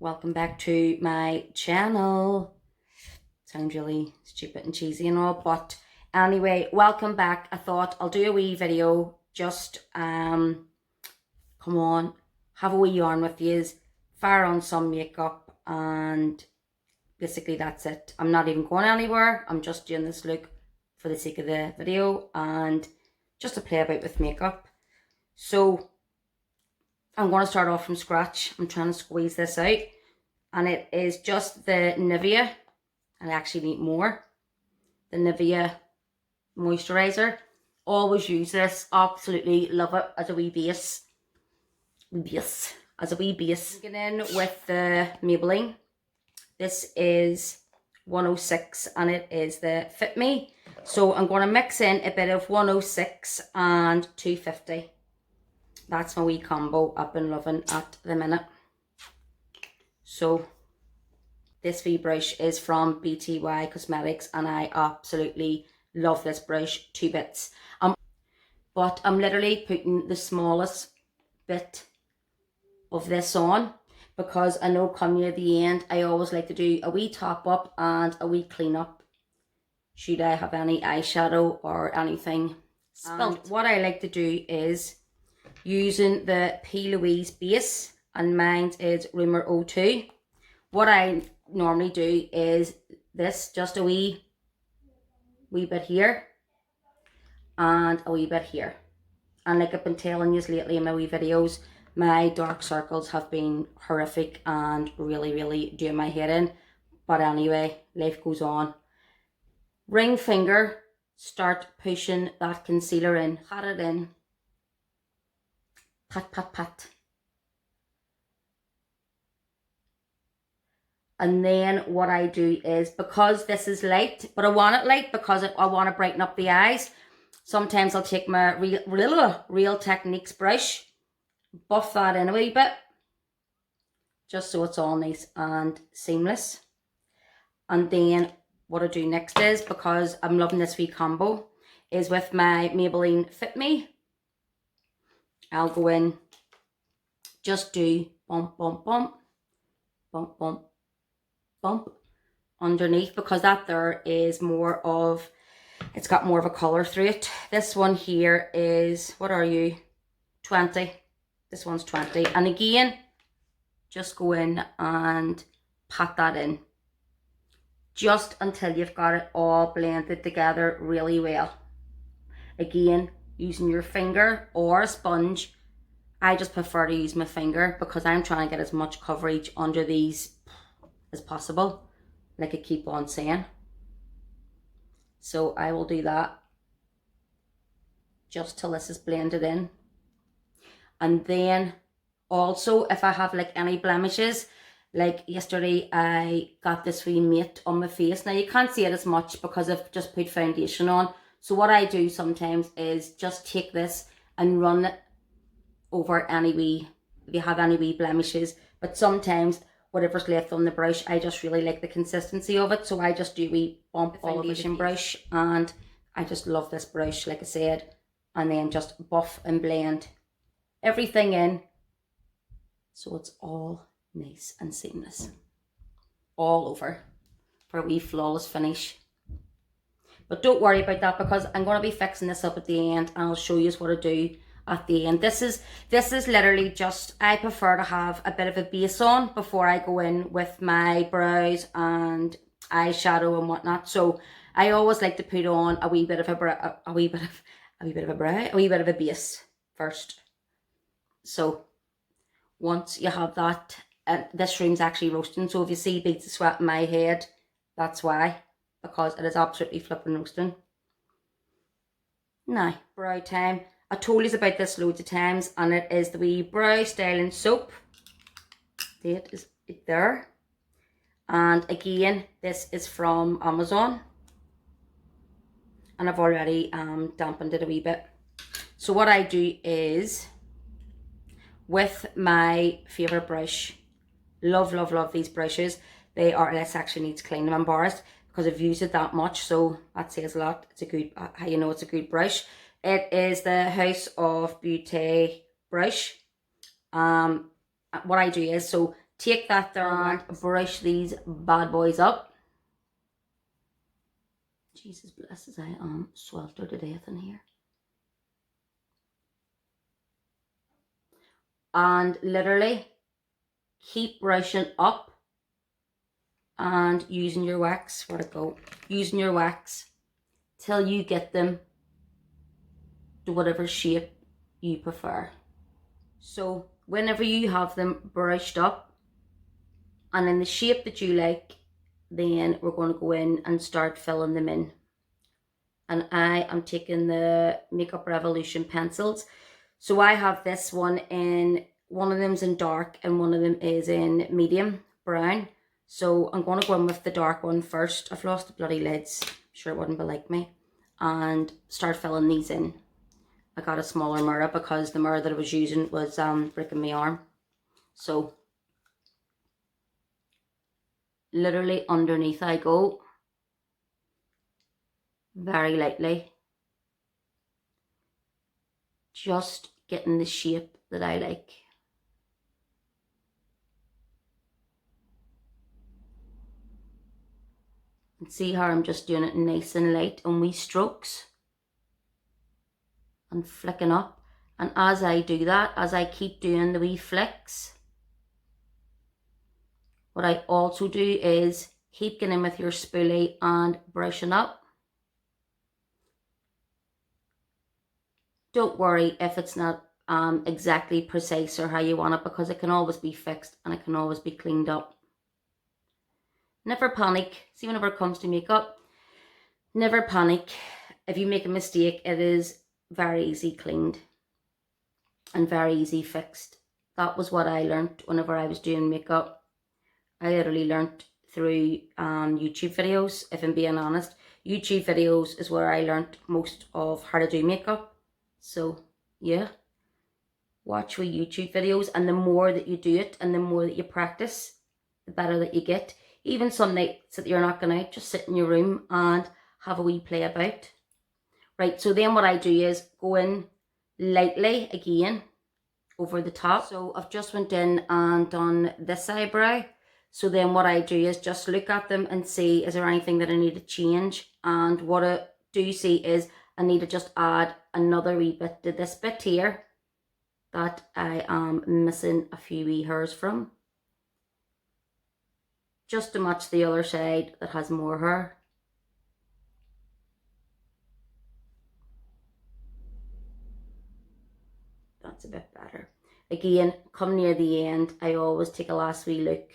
welcome back to my channel. Sounds really stupid and cheesy and all, but anyway, welcome back. I thought I'll do a wee video, just come on, have a wee yarn with yous, fire on some makeup, and basically that's it. I'm not even going anywhere. I'm just doing this look for the sake of the video and just to play about with makeup. So I'm going to start off from scratch. I'm trying to squeeze this out, and it is just the Nivea. I actually need more. The Nivea moisturizer. Always use this. Absolutely love it as a wee base. As a wee base. Get in with the Maybelline. This is 106 and it is the Fit Me. So I'm going to mix in a bit of 106 and 250. That's my wee combo I've been loving at the minute. So this wee brush is from BTY Cosmetics and I absolutely love this brush, 2 bits. But I'm literally putting the smallest bit of this on because I know come near the end I always like to do a wee top up and a wee clean up should I have any eyeshadow or anything spilt. What I like to do is using the P. Louise base, and mine is Rumor 02. What I normally do is this, just a wee bit here and a wee bit here. And like I've been telling you lately in my wee videos, my dark circles have been horrific and really doing my head in. But anyway, life goes on. Ring finger, start pushing that concealer in. Pat it in. Pat, pat, pat. And then what I do is, because this is light, but I want it light because I want to brighten up the eyes. Sometimes I'll take my Real Techniques brush, buff that in a wee bit, just so it's all nice and seamless. And then what I do next is, because I'm loving this wee combo, is with my Maybelline Fit Me. I'll go in, just do bump, bump, bump, bump, bump, bump underneath, because that there is more of, it's got more of a colour through it. This one here is, what are you? 20. This one's 20. And again, just go in and pat that in. Just until you've got it all blended together really well. Again, using your finger or a sponge. I just prefer to use my finger because I'm trying to get as much coverage under these as possible, like I keep on saying. So I will do that just till this is blended in. And then also, if I have like any blemishes, like yesterday I got this wee mate on my face. Now you can't see it as much because I've just put foundation on. So what I do sometimes is just take this and run it over any wee, if you have any wee blemishes. But sometimes whatever's left on the brush, I just really like the consistency of it. So I just do a wee bump foundation brush, and I just love this brush, like I said. And then just buff and blend everything in so it's all nice and seamless all over for a wee flawless finish. But don't worry about that because I'm going to be fixing this up at the end and I'll show you what I do at the end. This is literally just, I prefer to have a bit of a base on before I go in with my brows and eyeshadow and whatnot. So I always like to put on a wee bit of a base first. So once you have that, this room's actually roasting. So if you see beads of sweat in my head, that's why. Because it is absolutely flipping roasting. Now, brow time. I told you about this loads of times, and it is the wee brow styling soap. It is there. And again, this is from Amazon. And I've already dampened it a wee bit. So what I do is, with my favourite brush, love these brushes. They are, this actually needs cleaning. I'm embarrassed because I've used it that much, so that says a lot. It's a good, how you know it's a good brush. It is the House of Beauty brush. What I do is, so take that there and brush these bad boys up. Jesus blesses, I am sweltered to death in here. And literally keep brushing up and using your wax. Where'd it go? Using your wax till you get them to whatever shape you prefer. So whenever you have them brushed up and in the shape that you like, then we're going to go in and start filling them in. And I am taking the Makeup Revolution pencils. So I have this one in, one of them's in dark and one of them is in medium brown. So I'm going to go in with the dark one first. I've lost the bloody lids. I'm sure it wouldn't be like me. And start filling these in. I got a smaller mirror because the mirror that I was using was breaking my arm. So literally underneath I go. Very lightly. Just getting the shape that I like. And see how I'm just doing it nice and light on wee strokes. And flicking up. And as I do that, as I keep doing the wee flicks, what I also do is keep getting in with your spoolie and brushing up. Don't worry if it's not exactly precise or how you want it, because it can always be fixed and it can always be cleaned up. Never panic. See, whenever it comes to makeup, never panic. If you make a mistake, it is very easy cleaned and very easy fixed. That was what I learned whenever I was doing makeup. I literally learned through YouTube videos, if I'm being honest. YouTube videos is where I learned most of how to do makeup. So yeah, watch with YouTube videos, and the more that you do it and the more that you practice, the better that you get. Even some nights that you're not going out, just sit in your room and have a wee play about. Right, so then what I do is go in lightly again over the top. So I've just went in and done this eyebrow. So then what I do is just look at them and see, is there anything that I need to change? And what I do see is I need to just add another wee bit to this bit here that I am missing a few wee hairs from. Just to match the other side that has more hair. That's a bit better. Again, come near the end, I always take a last wee look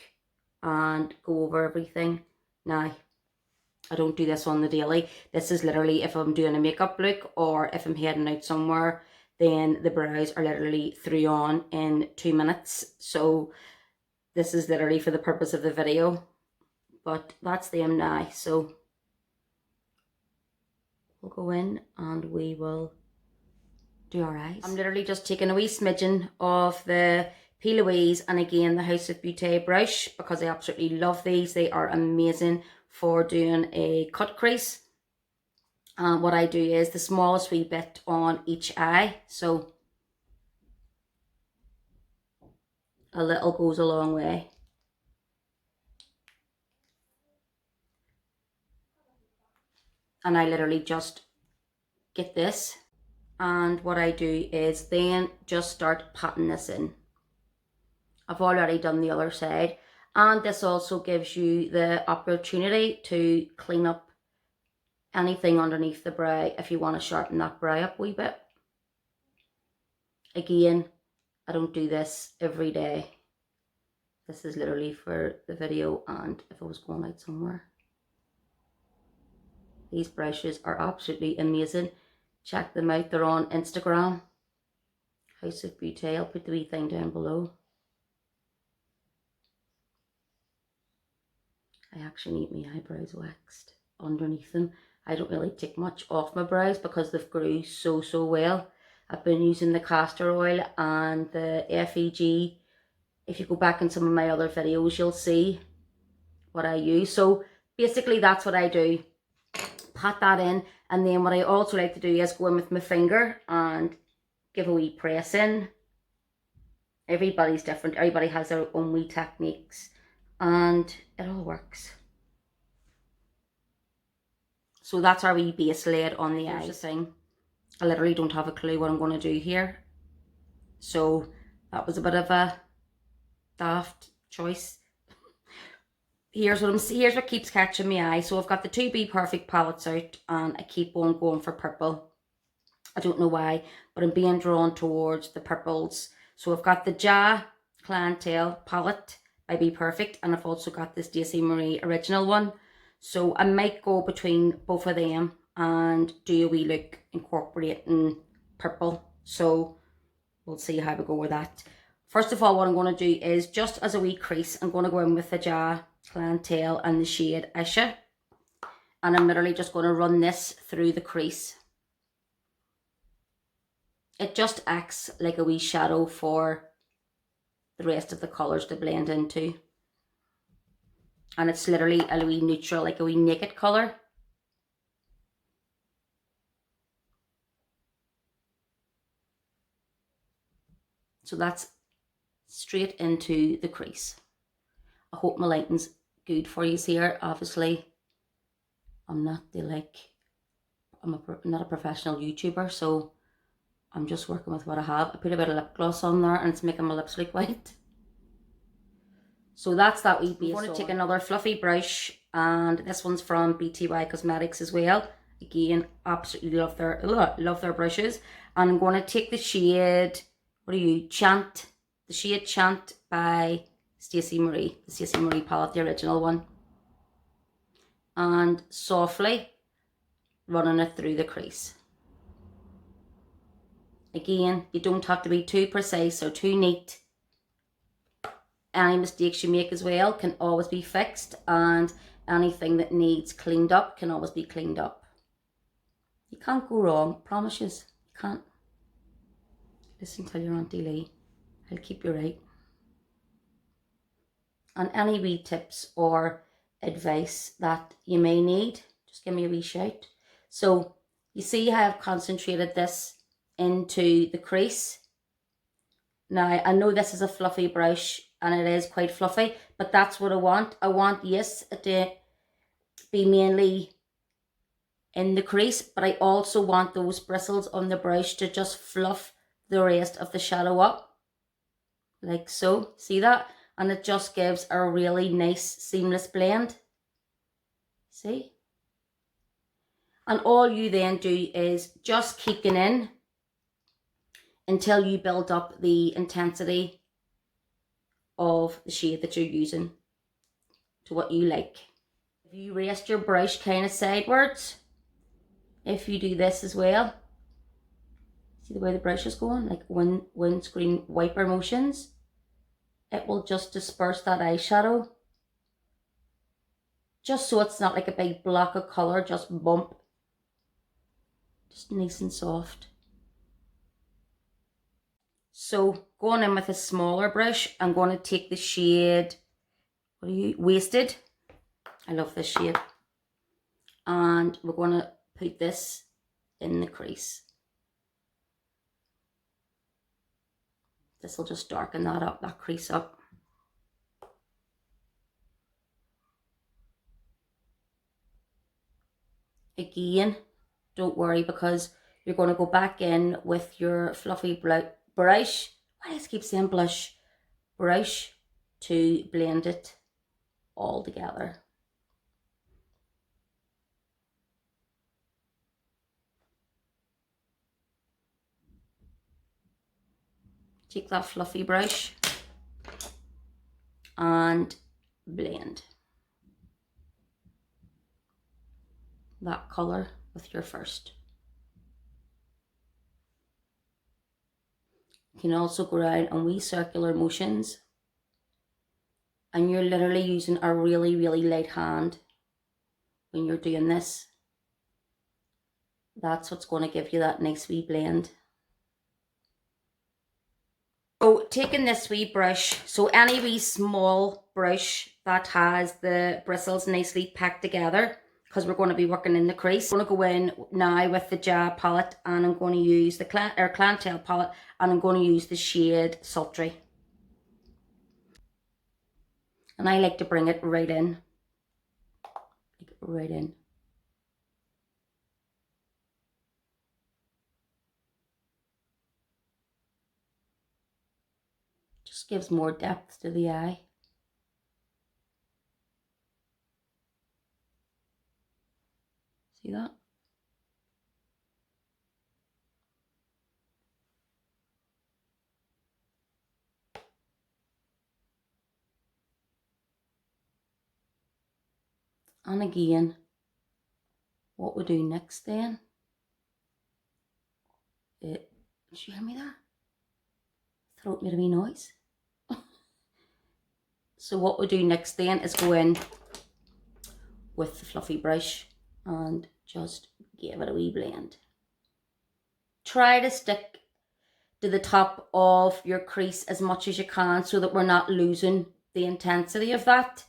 and go over everything. Now, I don't do this on the daily. This is literally if I'm doing a makeup look or if I'm heading out somewhere, then the brows are literally through on in 2 minutes. So this is literally for the purpose of the video. But that's them now. So we'll go in and we will do our eyes. I'm literally just taking a wee smidgen of the P. Louise and again the House of Beauty brush because I absolutely love these. They are amazing for doing a cut crease. And what I do is the smallest wee bit on each eye. So a little goes a long way. And I literally just get this. And what I do is then just start patting this in. I've already done the other side. And this also gives you the opportunity to clean up anything underneath the brow if you want to sharpen that brow up a wee bit. Again, I don't do this every day. This is literally for the video and if I was going out somewhere. These brushes are absolutely amazing. Check them out. They're on Instagram. House of Beauty. I'll put the wee thing down below. I actually need my eyebrows waxed underneath them. I don't really take much off my brows because they've grew so well. I've been using the castor oil and the FEG. If you go back in some of my other videos, you'll see what I use. So basically that's what I do. Pat that in, and then what I also like to do is go in with my finger and give a wee press in Everybody's different. Everybody has their own wee techniques, and it all works. So that's our wee base laid on the eyes. Thing. I literally don't have a clue what I'm going to do here. So that was a bit of a daft choice. Here's what keeps catching my eye. So I've got the 2 Be Perfect palettes out, and I keep on going for purple. I don't know why, but I'm being drawn towards the purples. So I've got the Ja Clientele palette by Be Perfect, and I've also got this Stacey Marie original one. So I might go between both of them and do a wee look incorporating purple. So we'll see how we go with that. First of all, what I'm going to do is, just as a wee crease, I'm going to go in with the Ja Clientele and the shade Isha. And I'm literally just going to run this through the crease. It just acts like a wee shadow for the rest of the colours to blend into. And it's literally a wee neutral, like a wee naked colour. So that's straight into the crease. I hope my lighting's good for you here. Obviously, I'm not not a professional YouTuber, so I'm just working with what I have. I put a bit of lip gloss on there, and it's making my lips look white. So that's that wee base. I'm going to take another fluffy brush, and this one's from BTY Cosmetics as well. Again, absolutely love their brushes. And I'm going to take the shade, Chant, the shade Chant by Stacey Marie, the Stacey Marie palette, the original one. And softly running it through the crease. Again, you don't have to be too precise or too neat. Any mistakes you make as well can always be fixed, and anything that needs cleaned up can always be cleaned up. You can't go wrong, promise you. You can't. Listen to your Auntie Lee. I'll keep you right. And any wee tips or advice that you may need, just give me a wee shout. So you see how I've concentrated this into the crease. Now, I know this is a fluffy brush, and it is quite fluffy, but that's what I want. I want, yes, it to be mainly in the crease, but I also want those bristles on the brush to just fluff the rest of the shadow up. Like so. See that? And it just gives a really nice seamless blend. See? And all you then do is just keep it in until you build up the intensity of the shade that you're using to what you like. If you rest your brush kind of sidewards, if you do this as well, see the way the brush is going, like windscreen wiper motions, it will just disperse that eyeshadow, just so it's not like a big block of colour, just bump, just nice and soft. So going in with a smaller brush, I'm going to take the shade, Wasted. I love this shade. And we're going to put this in the crease. This will just darken that up, that crease up. Again, don't worry, because you're going to go back in with your fluffy brush. Why do I keep saying blush? Brush to blend it all together. Take that fluffy brush and blend that colour with your first. You can also go around in wee circular motions, and you're literally using a really, really light hand when you're doing this. That's what's going to give you that nice wee blend. So taking this wee brush, so any wee small brush that has the bristles nicely packed together, because we're going to be working in the crease. I'm going to go in now with the Ja palette, and I'm going to use the Clientele palette, and I'm going to use the shade Sultry. And I like to bring it right in. Like right in. Just gives more depth to the eye. See that? And again, what we do next then, did you hear me there? Throat made a wee noise. So what we do next then is go in with the fluffy brush and just give it a wee blend. Try to stick to the top of your crease as much as you can so that we're not losing the intensity of that.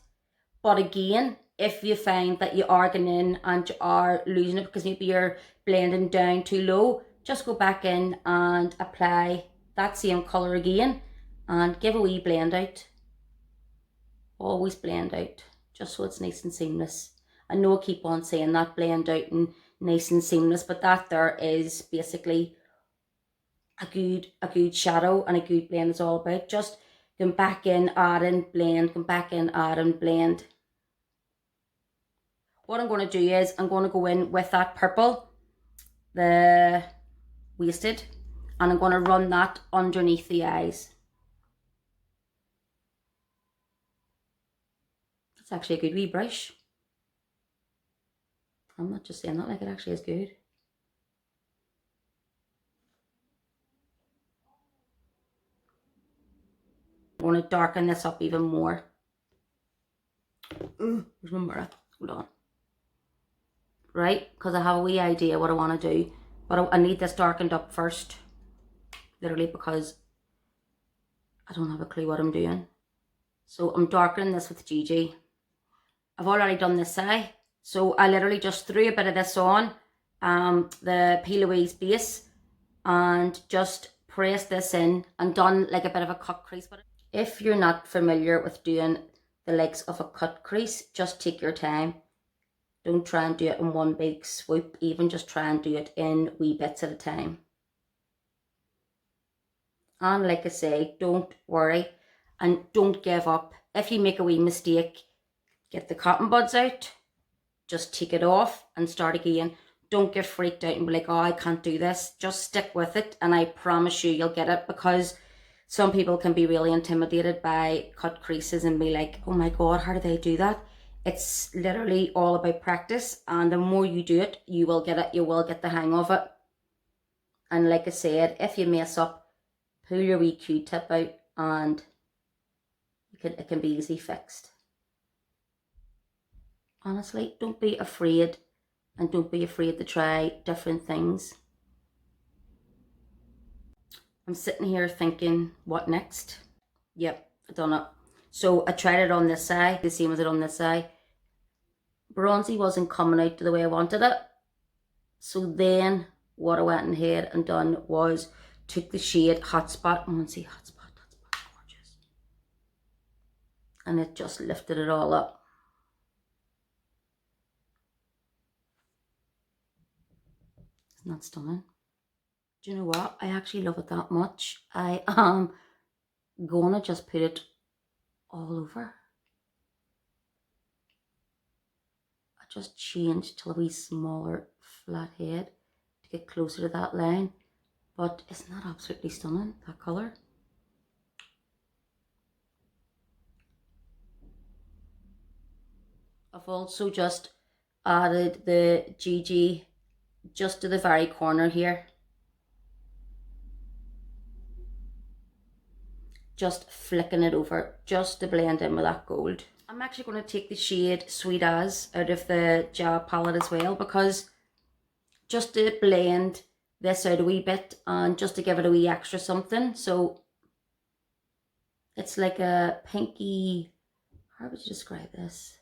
But again, if you find that you are going in and you are losing it because maybe you're blending down too low, just go back in and apply that same colour again and give a wee blend out. Always blend out, just so it's nice and seamless. I know I keep on saying that, blend out and nice and seamless, but that there is basically a good shadow and a good blend is all about. Just come back in, add and blend, come back in, add and blend. What I'm going to do is I'm going to go in with that purple, the wasted, and I'm going to run that underneath the eyes. It's actually a good wee brush. I'm not just saying that, like, it actually is good. I'm going to darken this up even more. Where's my mirror? Hold on. Right, because I have a wee idea what I want to do, but I need this darkened up first, literally, because I don't have a clue what I'm doing. So I'm darkening this with Gigi. I've already done this eye, so I literally just threw a bit of this on the P. Louise base and just pressed this in and done like a bit of a cut crease. But if you're not familiar with doing the likes of a cut crease, just take your time. Don't try and do it in one big swoop, even just try and do it in wee bits at a time. And like I say, don't worry and don't give up. If you make a wee mistake, get the cotton buds out, just take it off and start again. Don't get freaked out and be like, oh, I can't do this. Just stick with it and I promise you you'll get it, because some people can be really intimidated by cut creases and be like, oh my God, how do they do that? It's literally all about practice, and the more you do it, you will get it, you will get the hang of it. And like I said, if you mess up, pull your wee Q-tip out and it can be easily fixed. Honestly, don't be afraid, and don't be afraid to try different things. I'm sitting here thinking, what next? Yep, I done it. So I tried it on this side, the same as it on this side. Bronzy wasn't coming out the way I wanted it. So then what I went ahead and done was took the shade Hotspot. I want to see Hotspot, Hotspot's gorgeous. And it just lifted it all up. Isn't that stunning? Do you know what? I actually love it that much. I am gonna just put it all over. I just changed to a wee smaller flat head to get closer to that line. But isn't that absolutely stunning, that colour? I've also just added the GG just to the very corner here. Just flicking it over just to blend in with that gold. I'm actually going to take the shade Sweet As out of the gel palette as well, because just to blend this out a wee bit and just to give it a wee extra something. So it's like a pinky, how would you describe this?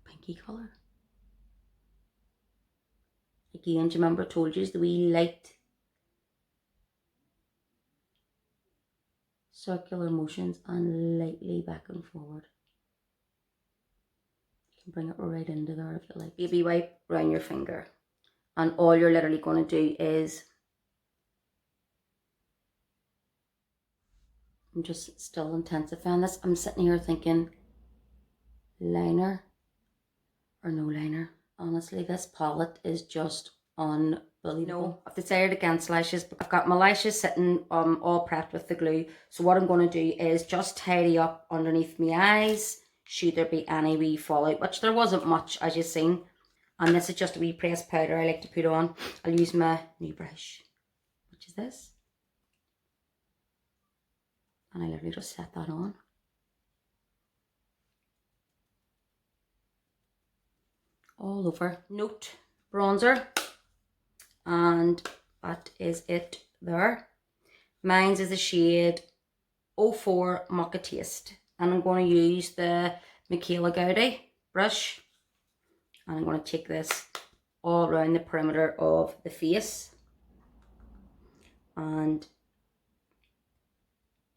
Pinky colour. Again, do you remember I told you the wee light circular motions and lightly back and forward. You can bring it right into there if you like. Baby wipe around your finger. And all you're literally going to do is, I'm just still intensifying this. I'm sitting here thinking, liner or no liner. Honestly, this palette is just unbelievable. No, I've decided against lashes. I've got my lashes sitting all prepped with the glue. So what I'm going to do is just tidy up underneath my eyes, should there be any wee fallout, which there wasn't much, as you've seen. And this is just a wee pressed powder I like to put on. I'll use my new brush, which is this. And I literally just set that on. All over. Note bronzer. And that is it there. Mine's is the shade 04 Mocha Taste. And I'm going to use the Michaela Gowdy brush. And I'm going to take this all around the perimeter of the face. And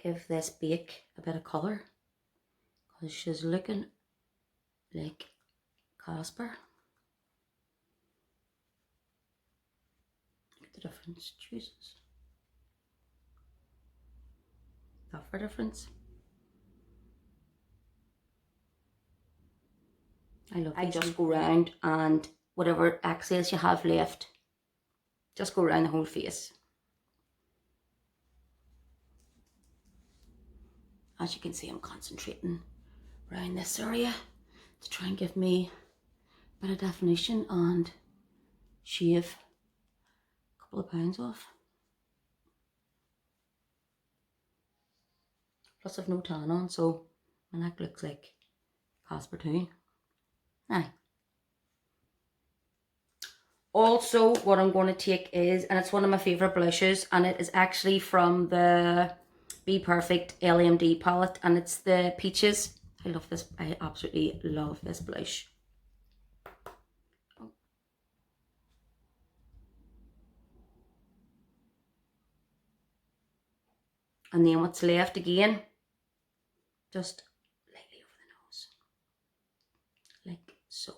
give this bake a bit of colour. Because she's looking like Casper. Look at the difference. Jesus. That for difference. I love these. I just go round and whatever excess you have left, just go around the whole face. As you can see, I'm concentrating around this area to try and give me a bit of definition and shave a couple of pounds off. Plus I've no tan on, so my neck looks like Casper too. Aye. Also, what I'm going to take is, and it's one of my favourite blushes, and it is actually from the Be Perfect LMD palette, and it's the Peaches. I love this. I absolutely love this blush. And then what's left again, just lightly over the nose, like so.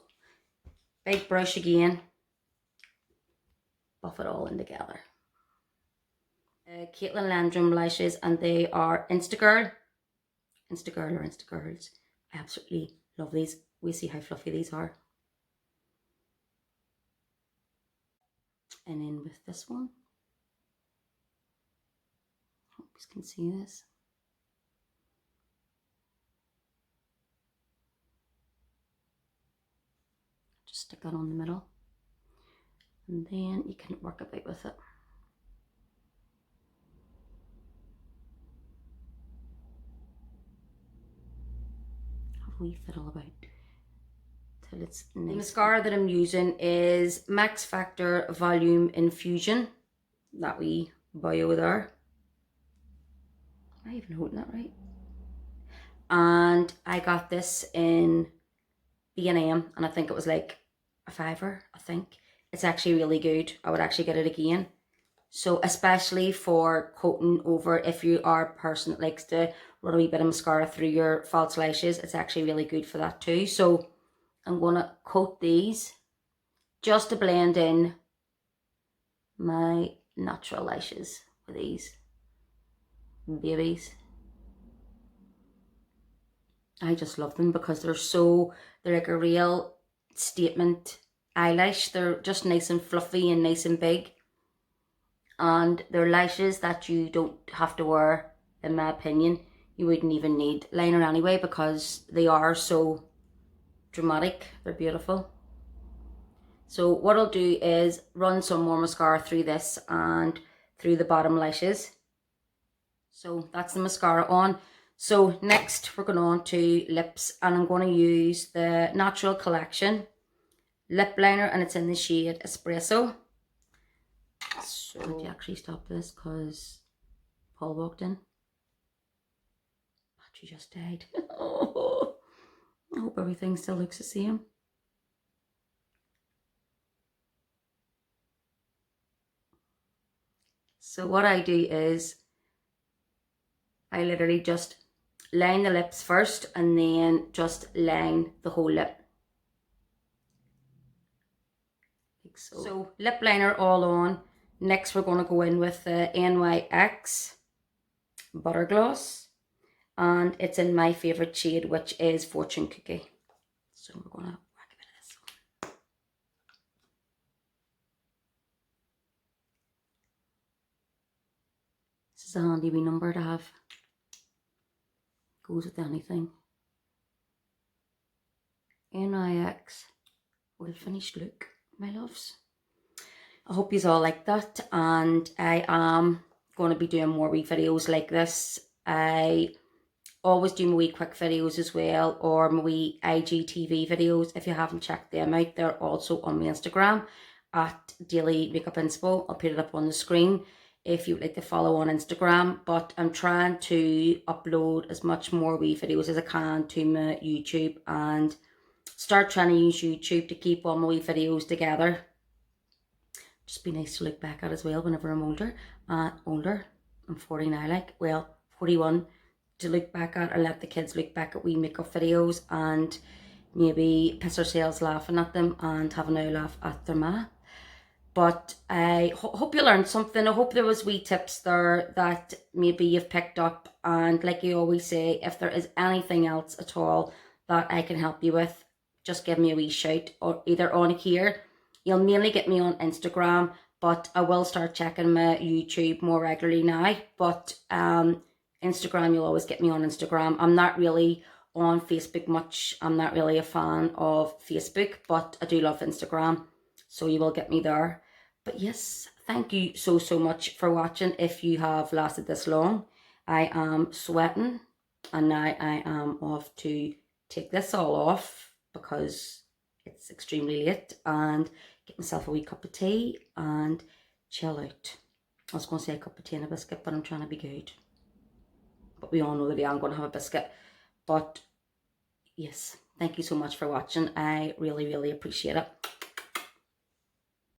Big brush again, buff it all in together. Caitlin Landrum lashes, and they are Instagirl or Instagirls. I absolutely love these. We see how fluffy these are. And then with this one, hope you can see this. Just stick that on the middle, and then you can work a bit with it. Have a wee fiddle about till it's nice. The mascara that I'm using is Max Factor Volume Infusion. That wee bio there. Am I even holding that right? And I got this in B&M, and I think it was like a $5, I think. It's actually really good. I would actually get it again. So especially for coating over, if you are a person that likes to run a wee bit of mascara through your false lashes, it's actually really good for that too. So I'm going to coat these just to blend in my natural lashes with these babies. I just love them because they're like a real statement eyelash. They're just nice and fluffy and nice and big. And they're lashes that you don't have to wear, in my opinion. You wouldn't even need liner anyway because they are so dramatic. They're beautiful. So what I'll do is run some more mascara through this and through the bottom lashes. So that's the mascara on. So next we're going on to lips, and I'm going to use the Natural Collection lip liner, and it's in the shade Espresso. So I had to actually stop this because Paul walked in. Battery just died. Oh, I hope everything still looks the same. So what I do is I literally just line the lips first and then just line the whole lip. Like so. So lip liner all on. Next we're going to go in with the NYX Butter Gloss. And it's in my favourite shade, which is Fortune Cookie. So we're going to whack a bit of this on. This is a handy wee number to have. Goes with anything. NYX Well Finished Look, my loves. I hope you all like that, and I am going to be doing more wee videos like this. I always do my wee quick videos as well, or my wee IGTV videos. If you haven't checked them out, they're also on my Instagram at Daily Makeup Inspo. I'll put it up on the screen if you'd like to follow on Instagram. But I'm trying to upload as much more wee videos as I can to my YouTube and start trying to use YouTube to keep all my wee videos together. Just be nice to look back at as well whenever I'm older. I'm 40 now, like, well, 41. To look back at, or let the kids look back at wee makeup videos and maybe piss ourselves laughing at them and having a laugh at their ma. But I hope you learned something. I hope there was wee tips there that maybe you've picked up. And like you always say, if there is anything else at all that I can help you with, just give me a wee shout, or either on here. You'll mainly get me on Instagram, but I will start checking my YouTube more regularly now. But Instagram, you'll always get me on Instagram. I'm not really on Facebook much. I'm not really a fan of Facebook, but I do love Instagram, so you will get me there. But yes, thank you so much for watching. If you have lasted this long, I am sweating, and now I am off to take this all off because it's extremely late, and get myself a wee cup of tea and chill out. I was going to say a cup of tea and a biscuit, but I'm trying to be good. But we all know that I am going to have a biscuit. But yes, thank you so much for watching. I really appreciate it.